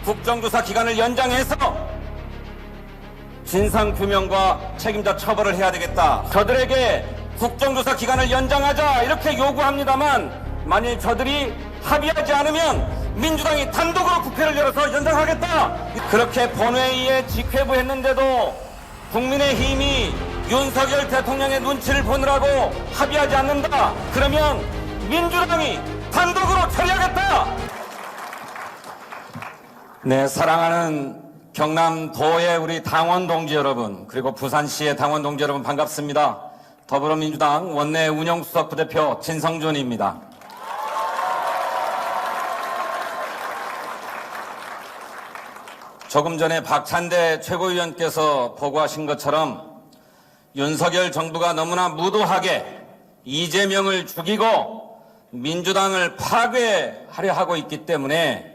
국정조사 기간을 연장해서 진상규명과 책임자 처벌을 해야 되겠다. 저들에게 국정조사 기간을 연장하자 이렇게 요구합니다만 만일 저들이 합의하지 않으면 민주당이 단독으로 국회를 열어서 연장하겠다. 그렇게 본회의에 직회부했는데도 국민의힘이 윤석열 대통령의 눈치를 보느라고 합의하지 않는다. 그러면 민주당이 단독으로 처리하겠다. 네, 사랑하는 경남도의 우리 당원 동지 여러분, 그리고 부산시의 당원 동지 여러분 반갑습니다. 더불어민주당 원내 운영수석 부대표 진성준입니다. 조금 전에 박찬대 최고위원께서 보고하신 것처럼 윤석열 정부가 너무나 무도하게 이재명을 죽이고 민주당을 파괴하려 하고 있기 때문에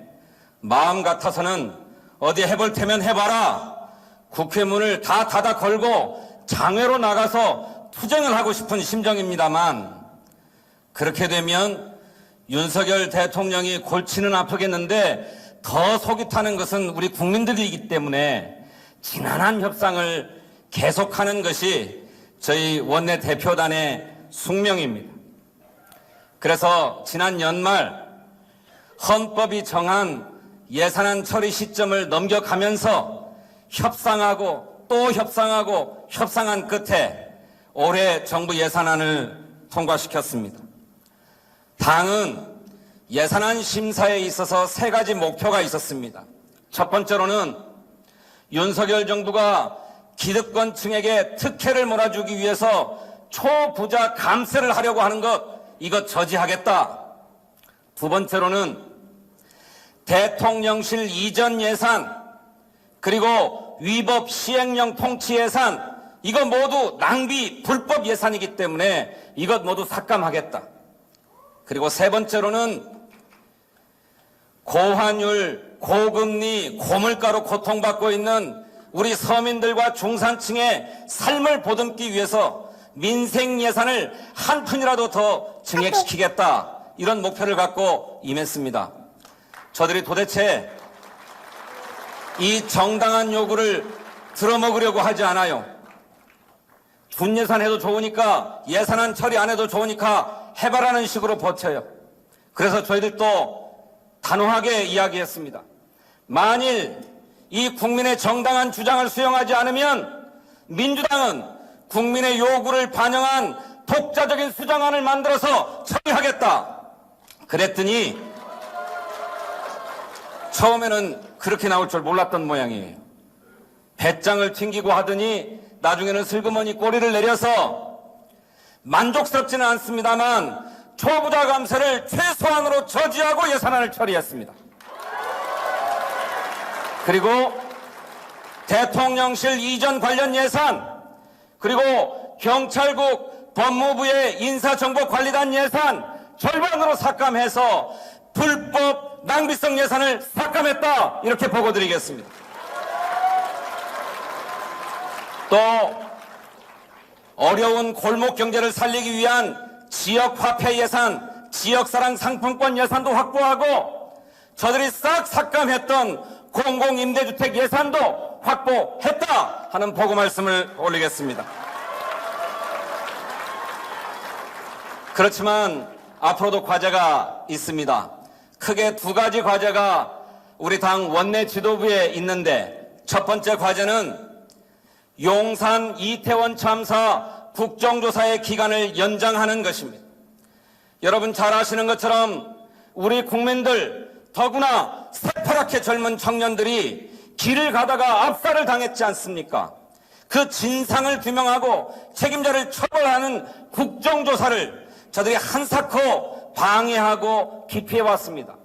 마음 같아서는 어디 해볼 테면 해봐라. 국회 문을 다 닫아 걸고 장외로 나가서 투쟁을 하고 싶은 심정입니다만 그렇게 되면 윤석열 대통령이 골치는 아프겠는데 더 속이 타는 것은 우리 국민들이기 때문에 지난한 협상을 계속하는 것이 저희 원내대표단의 숙명입니다. 그래서 지난 연말 헌법이 정한 예산안 처리 시점을 넘겨가면서 협상하고 또 협상하고 협상한 끝에 올해 정부 예산안을 통과시켰습니다. 당은 예산안 심사에 있어서 세 가지 목표가 있었습니다. 첫 번째로는 윤석열 정부가 기득권층에게 특혜를 몰아주기 위해서 초부자 감세를 하려고 하는 것, 이것 저지하겠다. 두 번째로는 대통령실 이전 예산, 그리고 위법 시행령 통치 예산, 이거 모두 낭비 불법 예산이기 때문에 이것 모두 삭감하겠다. 그리고 세 번째로는 고환율, 고금리, 고물가로 고통받고 있는 우리 서민들과 중산층의 삶을 보듬기 위해서 민생 예산을 한 푼이라도 더 증액시키겠다. 이런 목표를 갖고 임했습니다. 저들이 도대체 이 정당한 요구를 들어먹으려고 하지 않아요. 준예산 해도 좋으니까 예산안 처리 안 해도 좋으니까 해봐라는 식으로 버텨요. 그래서 저희들도 단호하게 이야기했습니다. 만일 이 국민의 정당한 주장을 수용하지 않으면 민주당은 국민의 요구를 반영한 독자적인 수정안을 만들어서 처리하겠다. 그랬더니 처음에는 그렇게 나올 줄 몰랐던 모양이에요. 배짱을 튕기고 하더니 나중에는 슬그머니 꼬리를 내려서 만족스럽지는 않습니다만 초부자 감세를 최소한으로 저지하고 예산안을 처리했습니다. 그리고 대통령실 이전 관련 예산, 그리고 경찰국 법무부의 인사정보관리단 예산 절반으로 삭감해서 불법 낭비성 예산을 삭감했다. 이렇게 보고드리겠습니다. 또 어려운 골목 경제를 살리기 위한 지역화폐 예산, 지역사랑 상품권 예산도 확보하고 저들이 싹 삭감했던 공공임대주택 예산도 확보했다 하는 보고 말씀을 올리겠습니다. 그렇지만 앞으로도 과제가 있습니다. 크게 두 가지 과제가 우리 당 원내 지도부에 있는데 첫 번째 과제는 용산 이태원 참사 국정조사의 기간을 연장하는 것입니다. 여러분 잘 아시는 것처럼 우리 국민들, 더구나 새파랗게 젊은 청년들이 길을 가다가 압살을 당했지 않습니까? 그 진상을 규명하고 책임자를 처벌하는 국정조사를 저들이 한사코 방해하고 기피해왔습니다.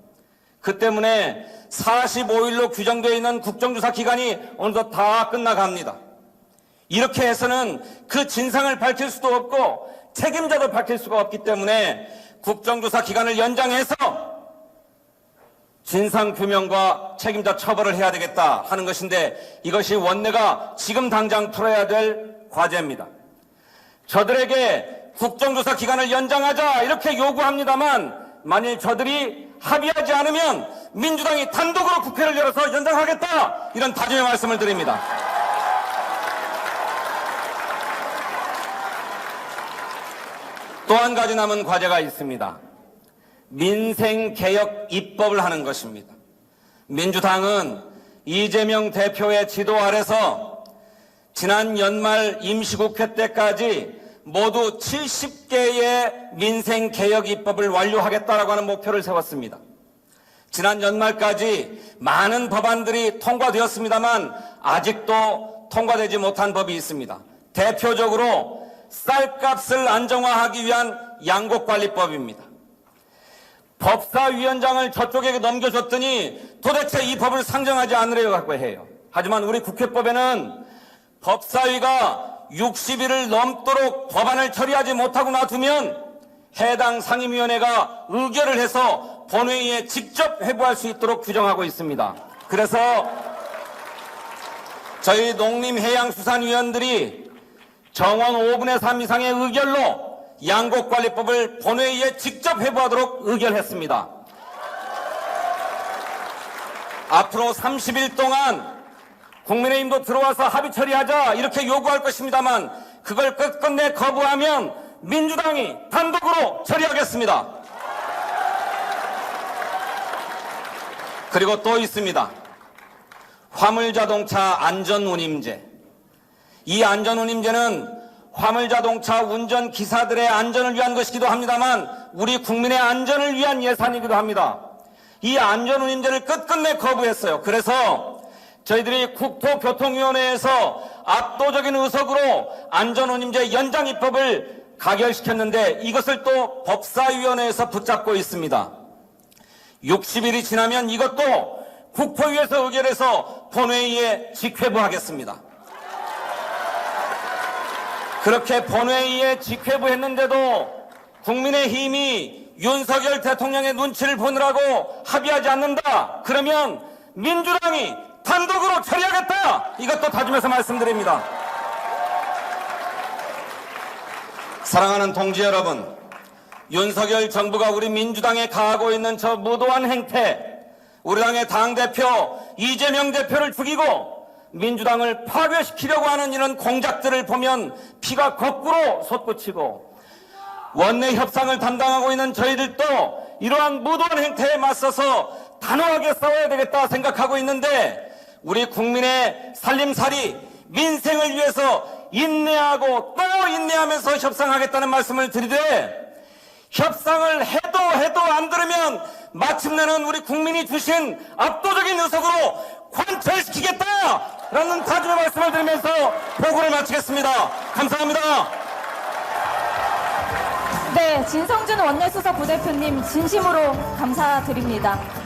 그 때문에 45일로 규정되어 있는 국정조사 기간이 어느덧 다 끝나갑니다. 이렇게 해서는 그 진상을 밝힐 수도 없고 책임자도 밝힐 수가 없기 때문에 국정조사 기간을 연장해서 진상규명과 책임자 처벌을 해야 되겠다 하는 것인데 이것이 원내가 지금 당장 풀어야 될 과제입니다. 저들에게 국정조사 기간을 연장하자 이렇게 요구합니다만 만일 저들이 합의하지 않으면 민주당이 단독으로 국회를 열어서 연장하겠다, 이런 다짐의 말씀을 드립니다. 또 한 가지 남은 과제가 있습니다. 민생개혁 입법을 하는 것입니다. 민주당은 이재명 대표의 지도 아래서 지난 연말 임시국회 때까지 모두 70개의 민생개혁 입법을 완료하겠다라고 하는 목표를 세웠습니다. 지난 연말까지 많은 법안들이 통과되었습니다만 아직도 통과되지 못한 법이 있습니다. 대표적으로 쌀값을 안정화하기 위한 양곡관리법입니다. 법사위원장을 저쪽에게 넘겨줬더니 도대체 이 법을 상정하지 않으려고 해요. 하지만 우리 국회법에는 법사위가 60일을 넘도록 법안을 처리하지 못하고 놔두면 해당 상임위원회가 의결을 해서 본회의에 직접 회부할 수 있도록 규정하고 있습니다. 그래서 저희 농림해양수산위원들이 정원 5분의 3 이상의 의결로 양곡관리법을 본회의에 직접 회부하도록 의결했습니다. 앞으로 30일 동안 국민의힘도 들어와서 합의 처리하자 이렇게 요구할 것입니다만 그걸 끝끝내 거부하면 민주당이 단독으로 처리하겠습니다. 그리고 또 있습니다. 화물자동차 안전운임제. 이 안전운임제는 화물자동차 운전기사들의 안전을 위한 것이기도 합니다만 우리 국민의 안전을 위한 예산이기도 합니다. 이 안전운임제를 끝끝내 거부했어요. 그래서 저희들이 국토교통위원회에서 압도적인 의석으로 안전운임제 연장 입법을 가결시켰는데 이것을 또 법사위원회에서 붙잡고 있습니다. 60일이 지나면 이것도 국토위에서 의결해서 본회의에 직회부하겠습니다. 그렇게 본회의에 직회부했는데도 국민의힘이 윤석열 대통령의 눈치를 보느라고 합의하지 않는다. 그러면 민주당이 단독으로 처리하겠다. 이것도 다짐해서 말씀드립니다. 사랑하는 동지 여러분, 윤석열 정부가 우리 민주당에 가하고 있는 저 무도한 행태, 우리 당의 당대표 이재명 대표를 죽이고 민주당을 파괴시키려고 하는 이런 공작들을 보면 피가 거꾸로 솟구치고 원내 협상을 담당하고 있는 저희들도 이러한 무도한 행태에 맞서서 단호하게 싸워야 되겠다 생각하고 있는데 우리 국민의 살림살이 민생을 위해서 인내하고 또 인내하면서 협상하겠다는 말씀을 드리되 협상을 해도 안 들으면 마침내는 우리 국민이 주신 압도적인 의석으로 관철시키겠다라는 다짐의 말씀을 드리면서 보고를 마치겠습니다. 감사합니다. 네, 진성준 원내수석 부대표님 진심으로 감사드립니다.